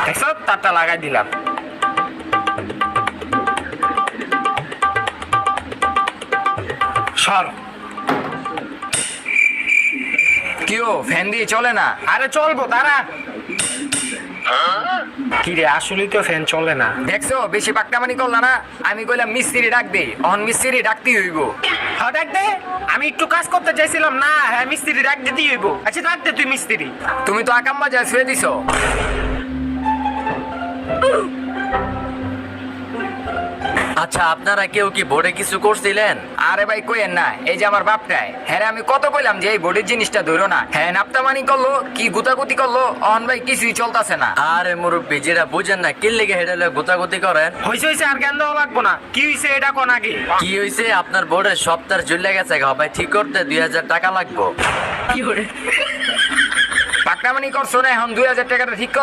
দেখছো তারটা লাগাই দিলাম। সর। কিও ফ্যান দিয়ে চলে না? আরে চলবো তারা। কি রে আসলেই তো ফ্যান চলে না। দেখছো বেশি পাকনামানি করলা না? আমি কইলাম মিস্ত্রি ডাক দে, অন মিস্ত্রি ডাকতেই হইব। হ্যাঁ ডাক দে। আমি একটু কাজ করতে চাইছিলাম না, হ্যাঁ মিস্ত্রি ডাক দিতেই হইব। আচ্ছা ডাক দে তুই মিস্ত্রি। তুমি তো আকাম্মা যা শুয়ে দিছো। আচ্ছা আপনারা কেউ কি বোর্ডে কিছু করছিলেন? আরে ভাই কইেন না, এই যে আমার বাপটাই, হ্যাঁ আমি কত কইলাম যে এই বোর্ডের জিনিসটা ধরো না, হ্যাঁ নাপ্তামানি করলো কি গুতাগুতি করলো, অন ভাই কিছুই চলতেছে না। আরে মুরব্বী যেটা বুঝেন না কি লেগে হেডালে গুতাগুতি করেন? হইছে হইছে আর জ্ঞান দেওয়া লাগবো না। কি হইছে এটা কোন আগে। কি হইছে? আপনার বোর্ডের সপ্তাহ জ্বলে গেছে গা ভাই, ঠিক করতে 2000 টাকা লাগবো। পাকনামানি করছো না, এখন 2000 টাকাটা ঠিক কর।